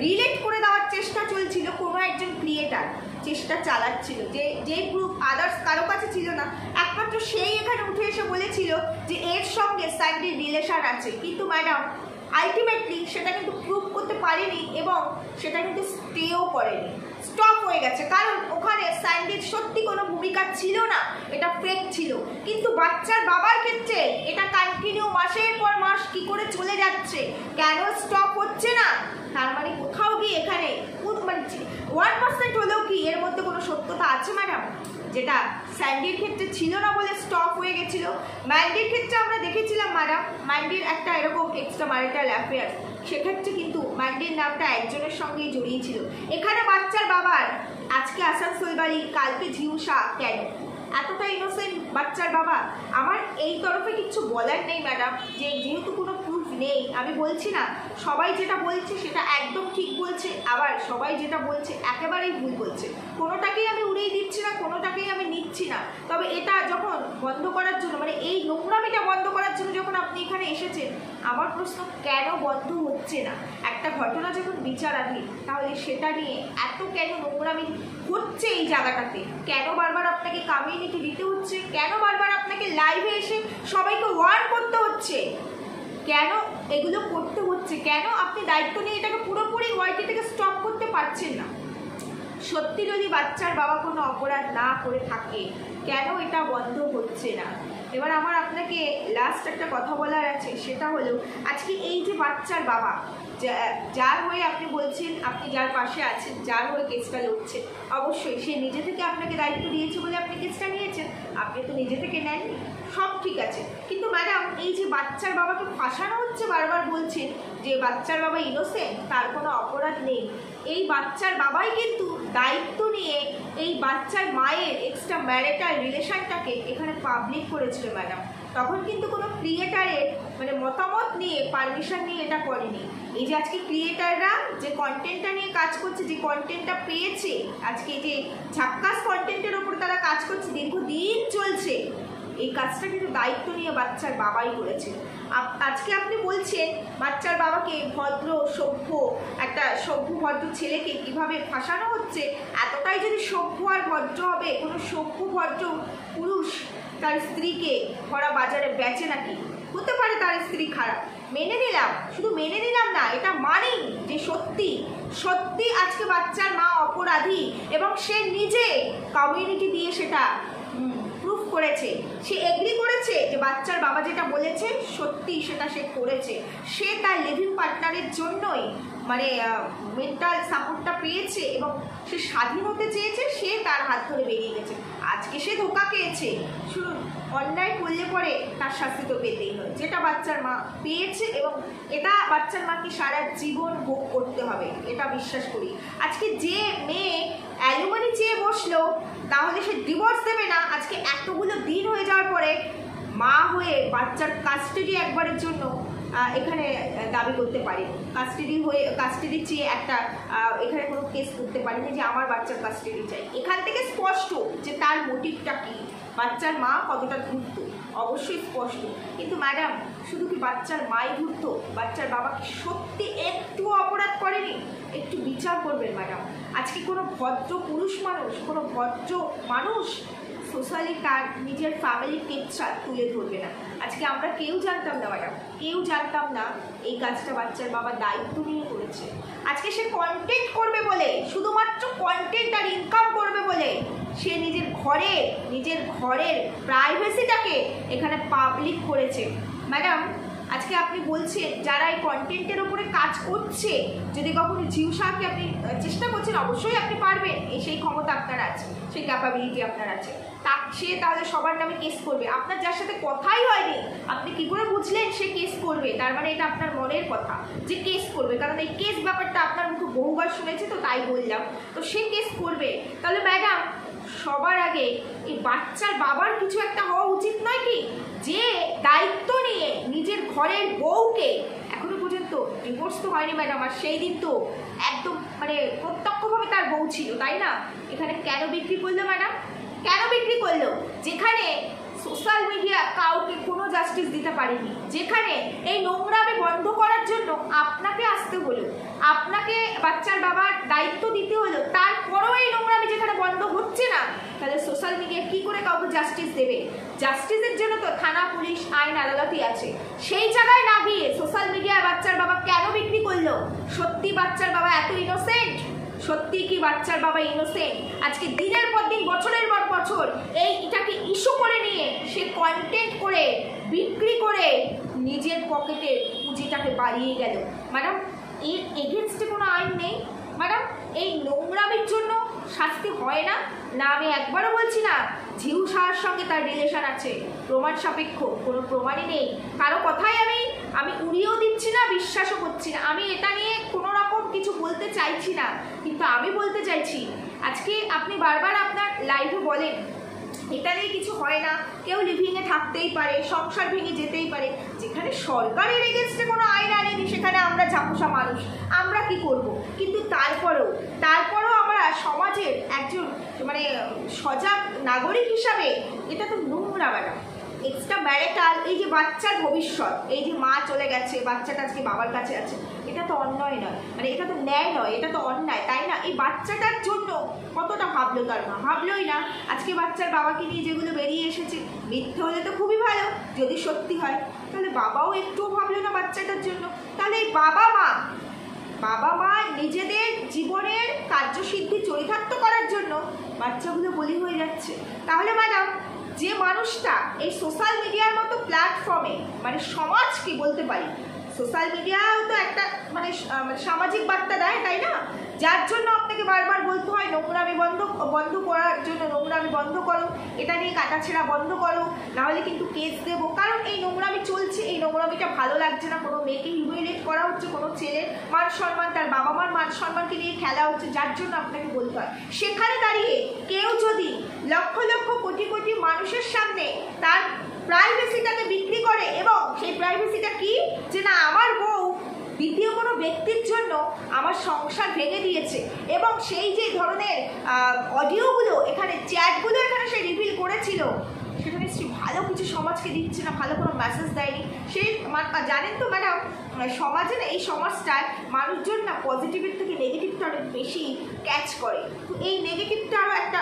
রিলেট করে দেওয়ার চেষ্টা চলছিল, কোনো একজন ক্রিয়েটার চেষ্টা চালাচ্ছিল, যে গ্রুপ আদার্স কারো কাছে ছিল না, একমাত্র সেই এখানে উঠে এসে বলেছিল যে এর সঙ্গে স্যান্ডির রিলেশন আছে। কিন্তু ম্যাডাম আলটিমেটলি সেটা কিন্তু প্রুভ করতে পারেনি এবং সেটা কিন্তু স্টেও করেনি, স্টপ হয়ে গেছে। কারণ ওখানে স্যান্ডির সত্যি কোনো ভূমিকা ছিল না, এটা ফেক ছিল। কিন্তু বাচ্চার বাবার ক্ষেত্রে এটা কন্টিনিউ মাসের পর মাস কি করে চলে যাচ্ছে, কেন স্টপ হচ্ছে না? তার মানে কোথাও গিয়ে এখানে মানে 1% হলেও কি এর মধ্যে কোনো সত্যতা আছে ম্যাডাম? যেটা স্যান্ডির ক্ষেত্রে ছিল না বলে স্টপ হয়ে গেছিল। ম্যান্ডির ক্ষেত্রে আমরা দেখেছিলাম ম্যাডাম, ম্যান্ডির একটা এরকম এক্সট্রা ম্যারিটাল অ্যাফেয়ার, সেক্ষেত্রে কিন্তু ম্যান্ডির নামটা একজনের সঙ্গেই জড়িয়েছিল। এখানে বাচ্চার বাবার আজকে আসানসোল বাড়ি, কালকে ঝিউসা, কেন এতটা ইনোসেন্ট বাচ্চার বাবা? আমার এই তরফে কিছু বলার নেই ম্যাডাম, যে যেহেতু কোনো প্রুফ নেই, আমি বলছি না সবাই যেটা বলছে সেটা একদম ঠিক বলছে, আবার সবাই যেটা বলছে একেবারেই ভুল বলছে। কোনোটাকেই আমি উড়িয়ে দিচ্ছি না, কোনোটাকেই আমি নিচ্ছি না। তবে এটা যখন বন্ধ করার জন্য, মানে এই নোংরামিটা বন্ধ করার জন্য যখন আপনি এখানে এসেছেন, আমার প্রশ্ন কেন বন্ধ হচ্ছে না? একটা ঘটনা যখন বিচারাধীন, তাহলে সেটা নিয়ে এত কেন নোংরামি হচ্ছে এই জায়গাটাতে? কেন বারবার আপনাকে কমিউনিটি দিতে হচ্ছে? কেন বারবার আপনাকে লাইভে এসে সবাইকে ওয়ার্ন করতে হচ্ছে? কেন এগুলো করতে হচ্ছে? কেন আপনি দায়িত্ব নিয়ে এটাকে পুরোপুরি ওয়াইটি থেকে স্টপ করতে পারছেন না? সত্যি যদি বাচ্চার বাবা কোনো অপরাধ না করে থাকে, কেন এটা বন্ধ হচ্ছে না? এবার আমার আপনাকে লাস্ট একটা কথা বলার আছে, সেটা হলো আজকে এই যে বাচ্চার বাবা, যার হয়ে আপনি বলছেন, আপনি যার পাশে আছেন, যার হয়ে কেসটা লড়ছে, অবশ্যই সে নিজে থেকে আপনাকে দায়িত্ব দিয়েছে বলে আপনি কেসটা নিয়েছেন, আপনি তো নিজে থেকে নেননি, সব ঠিক আছে। কিন্তু ম্যাডাম এই যে বাচ্চার বাবাকে ফাঁসানো হচ্ছে, বারবার বলছেন যে বাচ্চার বাবা ইনোসেন্ট, তার কোনো অপরাধ নেই। এই বাচ্চার বাবাই কিন্তু দায়িত্ব নিয়ে এই বাচ্চার মায়ের এক্সট্রা ম্যারিটাল রিলেশনটাকে এখানে পাবলিক করেছিল ম্যাডাম। তখন কিন্তু কোনো ক্রিয়েটারের মানে মতামত নিয়ে, পারমিশন নিয়ে এটা করেনি। এই যে আজকে ক্রিয়েটাররা যে কন্টেন্টটা নিয়ে কাজ করছে, যে কন্টেন্টটা পেয়েছে, আজকে যে ঝাক্কাস কন্টেন্টের ওপর তারা কাজ করছে, দীর্ঘদিন চলছে, এই কাজটা কিন্তু দায়িত্ব নিয়ে বাচ্চার বাবাই করেছে। আজকে আপনি বলছেন বাচ্চার বাবাকে ভদ্র সভ্য, একটা সভ্য ভদ্র ছেলেকে কিভাবে ফাঁসানো হচ্ছে। এতটাই যদি সভ্য আর ভদ্র হবে, কোনো সভ্য ভদ্র পুরুষ তার স্ত্রীকে ভরা বাজারে বেচে নাকি? হতে পারে তার স্ত্রী খারাপ, মেনে নিলাম, শুধু মেনে নিলাম না, এটা মানি যে সত্যি সত্যি আজকে বাচ্চার মা অপরাধী এবং সে নিজে কমিউনিটি দিয়ে সেটা প্রুফ করেছে, সে এগ্রি করেছে যে বাচ্চার বাবা যেটা বলেছে সত্যি সেটা সে করেছে। সে তার লিভিং পার্টনারের জন্যই মানে মেন্টাল সাপোর্টটা পেয়েছে এবং সে স্বাধীন হতে চেয়েছে, সে তার হাত ধরে বেরিয়ে গেছে। আজকে সে ধোঁকা খেয়েছে, শুনুন অন্যায় করলে পরে তার শাস্তি তো পেতেই হয়, যেটা বাচ্চার মা পেয়েছে এবং এটা বাচ্চার মাকে সারা জীবন ভোগ করতে হবে, এটা বিশ্বাস করি। আজকে যে মেয়ে অ্যালুমিনি চেয়ে বসলো, তাহলে সে ডিভোর্স দেবে না? আজকে এতগুলো দিন হয়ে যাওয়ার পরে মা হয়ে বাচ্চার কাস্টাডি একবারের জন্য এখানে দাবি করতে পারে, কাস্টাডি চেয়ে একটা এখানে কোনো কেস করতে পারেনি যে আমার বাচ্চার কাস্টাডি চাই। এখান থেকে স্পষ্ট যে তার মোটিভটা কী, বাচ্চার মা কতটা ধূর্ত, অবশ্যই স্পষ্ট। কিন্তু ম্যাডাম শুধু কি বাচ্চার মাই ধূর্ত? বাচ্চার বাবা কি সত্যি একটু অপরাধ করেনি? একটু বিচার করবেন ম্যাডাম। আজকে কোনো ভদ্র পুরুষ মানুষ, কোনো ভদ্র মানুষ সোশ্যালি তার নিজের ফ্যামিলির কেচ্ছা তুলে ধরবে না। আজকে আমরা কেউ জানতাম না ম্যাডাম, কেউ জানতাম না এই কাজটা বাচ্চার বাবা দায়িত্ব নিয়ে করেছে। আজকে সে কন্টেন্ট করবে বলে, শুধুমাত্র কন্টেন্ট আর ইনকাম করবে বলে সে নিজের ঘরের প্রাইভেসিটাকে এখানে পাবলিক করেছে। ম্যাডাম আজকে আপনি বলছেন যারা এই কন্টেন্টের ওপরে কাজ করছে, যদি কখনো জিউসাকে আপনি চেষ্টা করছেন, অবশ্যই আপনি পারবেন, সেই ক্ষমতা আপনার আছে, সেই ক্যাপাবিলিটি আপনার আছে। সে তাহলে সবার নামে কেস করবে। আপনার যার সাথে কথাই হয়নি, আপনি কি করে বুঝলেন সে কেস করবে? তার মানে এটা আপনার মনের কথা যে কেস করবে, কারণ এই কেস ব্যাপারটা আপনার মুখে বহুবার শুনেছি, তো তাই বললাম। তো সে কেস করবে। তাহলে ম্যাডাম সবার আগে এই বাচ্চার বাবার কিছু একটা হওয়া উচিত নয় কি? যে দায়িত্ব নিয়ে নিজের ঘরের বউকে, এখনো পর্যন্ত ডিভোর্স তো হয়নি ম্যাডাম, আর সেই দিন তো একদম মানে প্রত্যক্ষভাবে তার বউ ছিল, তাই না? এখানে কেন বিক্রি করলো ম্যাডাম? কেন বিক্রি করলো? যেখানে সোশ্যাল মিডিয়া কাউকে কোনো জাস্টিস দিতে পারেনি, যেখানে এই নোংরামে বন্ধ করার জন্য আপনাকে আসতে হলো, আপনাকে বাচ্চার বাবার দায়িত্ব দিতে হলো, তারপরেও এই নোংরামে যেখানে বন্ধ হচ্ছে না, তাহলে সোশ্যাল মিডিয়া কি করে কাউকে জাস্টিস দেবে? জাস্টিসের জন্য তো থানা, পুলিশ, আইন, আদালতই আছে। সেই জায়গায় না গিয়ে সোশ্যাল মিডিয়ায় বাচ্চার বাবা কেন বিক্রি করলো? সত্যি বাচ্চার বাবা এত ইনোসেন্ট? সত্যি কি বাচ্চার বাবা ইনোসেন্ট? আজকে দিনের পর দিন, বছরের পর বছর এটাকে ইস্যু করে নিয়ে সে কন্টেন্ট করে বিক্রি করে নিজের পকেটের পুঁজিটাকে বাড়িয়ে গেল। ম্যাডাম এর এগেনস্টে কোনো আইন নেই ম্যাডাম? এই নোংরামির জন্য শাস্তি হয় না? না, আমি একবারও বলছি না জিউসার সঙ্গে তার রিলেশন আছে, প্রমাণ সাপেক্ষ কোনো প্রমাণই নেই। কারো কথাই আমি উড়িয়েও দিচ্ছি না, বিশ্বাসও করছি না। আমি এটা নিয়ে কোনো রকম কিছু বলতে চাইছি না, কিন্তু আমি বলতে চাইছি আজকে আপনি বারবার আপনার লাইভে বলেন এটা নিয়ে কিছু হয় না, কেউ লিভিংয়ে থাকতেই পারে, সংসার ভেঙে যেতেই পারে। যেখানে সরকারের এগেনস্টে কোনো আইন আনেনি, সেখানে আমরা ঝাপসা মানুষ, আমরা কি করব? কিন্তু তারপরেও আমরা সমাজের একজন মানে সজাগ নাগরিক হিসাবে এটা তো নোংরা ম্যাডাম। এক্সট্রা ম্যারিটাল, এই যে বাচ্চার ভবিষ্যৎ, এই যে মা চলে গেছে, বাচ্চাটা আজকে বাবার কাছে আছে, এটা তো অন্যায় নয়, মানে এটা তো ন্যায় নয়, এটা তো অন্যায়, তাই না? এই বাচ্চাটার জন্য কতটা ভাবলো তার মা? ভাবলোই না। আজকে বাচ্চার বাবাকে নিয়ে যেগুলো বেরিয়ে এসেছে, মিথ্যে হলে তো খুবই ভালো, যদি সত্যি হয় তাহলে বাবাও একটুও ভাবলো না বাচ্চাটার জন্য। তাহলে এই বাবা মা নিজেদের জীবনের কার্যসিদ্ধি চরিতার্থ করার জন্য বাচ্চাগুলো বলি হয়ে যাচ্ছে। তাহলে ম্যাডাম যে মানুষটা এই সোশ্যাল মিডিয়ার মতো প্ল্যাটফর্মে মানে সমাজকে বলতে পারি, সোশ্যাল মিডিয়াও তো একটা মানে সামাজিক বার্তা দেয়, তাই না? যার জন্য আপনাকে বারবার বলতে হয় নোংরামি বন্ধ করার জন্য নোংরামি বন্ধ করো, এটা নিয়ে কাটাছেঁড়া বন্ধ করো, নাহলে কিন্তু কেস দেবো। কারণ এই নোংরামি চলছে, এই নোংরামিটা ভালো লাগছে না। কোনো মেয়েকে হিউমিলিয়েট করা হচ্ছে, কোনো ছেলের মান সম্মান, তার বাবা মার মান সম্মানকে নিয়ে খেলা হচ্ছে, যার জন্য আপনাকে বলতে হয়। সেখানে দাঁড়িয়ে কেউ যদি লক্ষ লক্ষ কোটি কোটি মানুষের সামনে তার প্রাইভেসিটাকে বিক্রি করে, এবং সেই প্রাইভেসিটা কি, যে না আমার বউ দ্বিতীয় কোনো ব্যক্তির জন্য আমার সংসার ভেঙে দিয়েছে, এবং সেই যে ধরনের অডিওগুলো এখানে, চ্যাটগুলো এখানে সে রিভিল করেছিল, সেটা নিশ্চয়ই ভালো কিছু সমাজকে দিচ্ছে না, ভালো কোনো মেসেজ দেয়নি। সেই জানেন তো ম্যাডাম, সমাজে না, এই সমাজটায় মানুষজন না পজিটিভের থেকে নেগেটিভটা অনেক বেশি ক্যাচ করে। তো এই নেগেটিভটারও একটা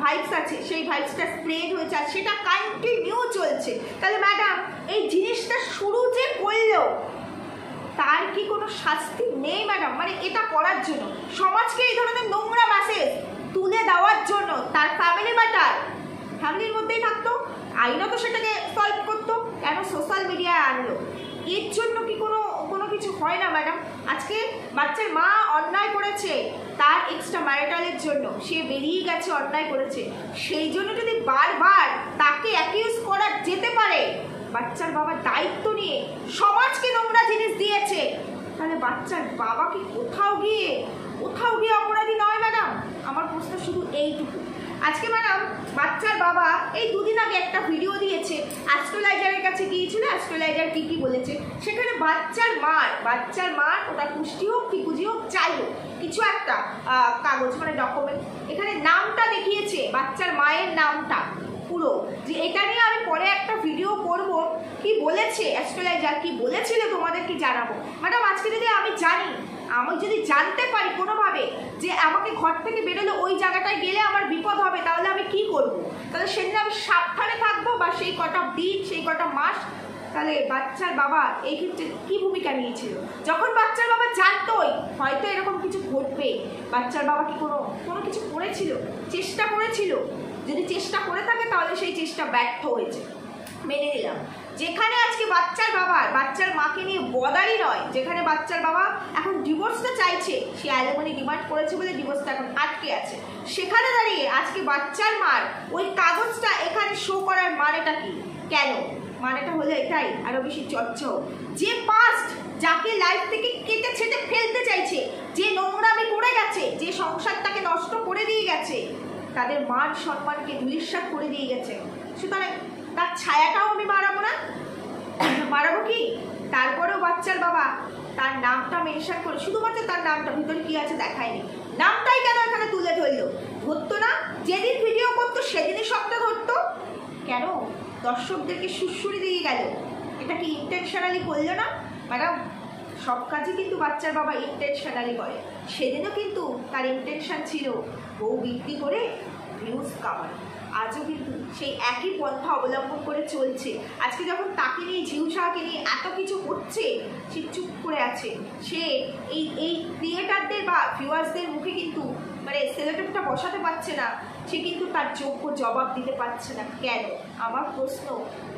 ভাইবস আছে, সেই ভাইবসটা স্প্রেড হয়েছে, আর সেটা কন্টিনিউ চলছে। তাহলে ম্যাডাম এই জিনিসটা শুরু যে করলো, তার কি কোনো শাস্তি নেই ম্যাডাম? মানে এটা করার জন্য, সমাজকে এই ধরনের নোংরা মেসেজ তুলে দেওয়ার জন্য, তার ফ্যামিলি ম্যাটার ফ্যামিলির মধ্যেই থাকতো, আইনও তো সেটাকে সলভ করতো, কেন সোশ্যাল মিডিয়ায় আনলো? এর জন্য কি কোনো কিছু হয় না ম্যাডাম? আজকে বাচ্চার মা অন্যায় করেছে, তার এক্সট্রা ম্যারিটালের জন্য সে বেরিয়ে গেছে, অন্যায় করেছে, সেই জন্য যদি বারবার তাকে অ্যাকিউজ করা যেতে পারে, বাচ্চার বাবার দায়িত্ব নিয়ে সমাজকে নোংরা জিনিস দিয়েছে, তাহলে বাচ্চার বাবা কি কোথাও গিয়ে অপরাধী নয় ম্যাডাম? আমার প্রশ্ন শুধু এইটুকু। আজকে ম্যাডাম বাচ্চার বাবা এই দুদিন আগে একটা ভিডিও দিয়েছে, অ্যাস্ট্রোলাইজারের কাছে গিয়েছিল, অ্যাস্ট্রোলাইজার কী বলেছে, সেখানে বাচ্চার মার ওটা পুষ্টি হোক ঠিকুজি হোক যাই হোক কিছু একটা কাগজ মানে ডকুমেন্ট, এখানে নামটা দেখিয়েছে, বাচ্চার মায়ের নামটা পুরো, যে এটা নিয়ে আমি পরে একটা ভিডিও করব, কি বলেছে অ্যাস্ট্রোলাইজার, কি বলেছিল তোমাদের কি জানাবো। ম্যাডাম আজকে যদি আমি যদি জানতে পারি কোনোভাবে যে আমাকে ঘর থেকে বেরোলে ওই জায়গাটায় গেলে আমার বিপদ হবে, তাহলে আমি কি করব? তাহলে সেদিন আমি সাবধানে থাকবো, বা সেই কটা দিন, সেই কটা মাস, তাহলে বাচ্চার বাবা এই ক্ষেত্রে কী ভূমিকা নিয়েছিল? যখন বাচ্চার বাবা জানতোই হয়তো এরকম কিছু ঘটবে, বাচ্চার বাবা কি কোনো কিছু করেছিল, চেষ্টা করেছিল? যদি চেষ্টা করে থাকে তাহলে সেই চেষ্টা ব্যর্থ হয়েছে। মেনে নিলাম। যেখানে আজকে বাচ্চার বাবার বাচ্চার মাকে নিয়ে বদারি নয়, যেখানে বাচ্চার বাবা এখন ডিভোর্সটা চাইছে, সে অ্যালিমনি ডিমান্ড করেছে বলে ডিভোর্সটা এখন আটকে আছে, সেখানে দাঁড়িয়ে আজকে বাচ্চার মার ওই কাগজটা এখানে শো করার মানেটা কি? কেন? মানেটা হলো এটাই, আরো বেশি চর্চা হোক। যে পাস্ট, যাকে লাইফ থেকে কেটে ছেটে ফেলতে চাইছে, যে নোংরামি করে গেছে, যে সংসারটাকে নষ্ট করে দিয়ে গেছে, তাদের মান সম্মানকে ধূলিসাৎ করে দিয়ে গেছে, সুতরাং তার ছায়াটাও আমি মারাবো না? মারাবো কি? তারপরেও বাচ্চার বাবা তার নামটা মেনশন করে, শুধুমাত্র তার নামটা, ভিতরে কি আছে দেখায়নি, নামটাই কেন এখানে তুলে ধরলো? ধরতো না? যেদিন ভিডিও করতো সেদিনই সবটা ধরতো, কেন দর্শকদেরকে সুরসুরি দিয়ে গেল? এটা কি ইন্টেনশনালি করলো না ম্যাডাম? সব কাজে কিন্তু বাচ্চার বাবা ইন্টেনশনালি করে। সেদিনও কিন্তু তার ইন্টেনশন ছিল বউ বিক্রি করে ভিউজ কামানো। আজও কিন্তু সেই একই পন্থা অবলম্বন করে চলছে। আজকে যখন তাকে নিয়ে, ঝিউ শাহকে নিয়ে এত কিছু হচ্ছে, সে চুপ করে আছে। সে এই ক্রিয়েটারদের বা ভিউয়ার্সদের মুখে কিন্তু মানে সেলোটেপটা বসাতে পারছে না, সে কিন্তু তার যোগ্য জবাব দিতে পারছে না। কেন? আমার প্রশ্ন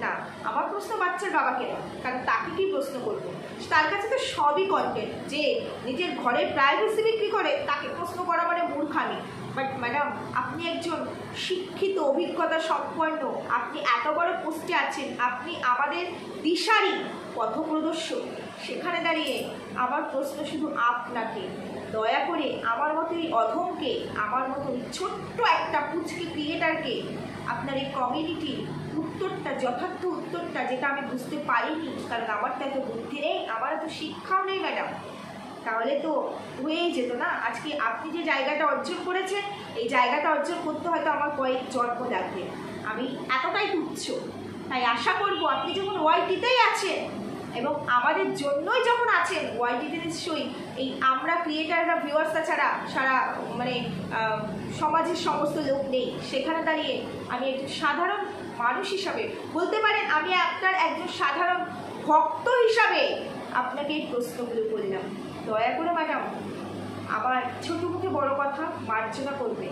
না, আমার প্রশ্ন বাচ্চার বাবাকে না, কারণ তাকে কি প্রশ্ন করবো? তার কাছে তো সবই কন্টেন্ট। যে নিজের ঘরের প্রাইভেসি বিক্রি করে, তাকে প্রশ্ন করা মানে মূর্খামি। বাট ম্যাডাম, আপনি একজন শিক্ষিত, অভিজ্ঞতা সম্পন্ন, আপনি এত বড় পোস্টে আছেন, আপনি আমাদের দিশারি পথপ্রদর্শক, সেখানে দাঁড়িয়ে আমার প্রশ্ন শুধু আপনাকে, দয়া করে আমার মতো এই অধমকে, আমার মতো এই ছোট্ট একটা পুচকে ক্রিয়েটারকে আপনার এই কমিউনিটির উত্তরটা, যথার্থ উত্তরটা, যেটা আমি বুঝতে পারিনি, কারণ আমার তো এত বুদ্ধি নেই, আমার এত শিক্ষাও নেই ম্যাডাম, তাহলে তো হয়েই যেত না। আজকে আপনি যে জায়গাটা অর্জন করেছেন, এই জায়গাটা অর্জন করতে হয়তো আমার কয়েক জন্ম লাগবে। আমি এতটাই তুচ্ছ, তাই আশা করব আপনি যখন ওয়াইটিতেই আছেন এবং আমাদের জন্যই যখন আছেন, ওয়াইটিতে নিশ্চয়ই এই আমরা ক্রিয়েটাররা, ভিউয়ার্সরা ছাড়া সারা মানে সমাজের সমস্ত লোক নেই। সেখানে দাঁড়িয়ে আমি একজন সাধারণ মানুষ হিসাবে বলতে পারেন, আমি আপনার একজন সাধারণ ভক্ত হিসাবে আপনাকে এই প্রশ্নগুলো করলাম। দয়া করে ম্যাডাম, আবার ছোটো মুখে বড় কথা মার্জনা করবে।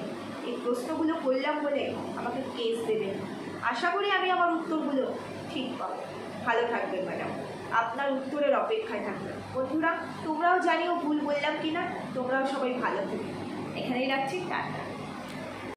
এই প্রশ্নগুলো করলাম বলে আমাকে কেস দেবেন। আশা করি আমি আমার উত্তরগুলো ঠিক পাবো। ভালো থাকবেন ম্যাডাম, আপনার উত্তরের অপেক্ষায় থাকবেন। বন্ধুরা, তোমরাও জানিও ভুল বললাম কিনা, তোমরাও সবাই ভালো থাকবে। এখানেই রাখছি, টাটা।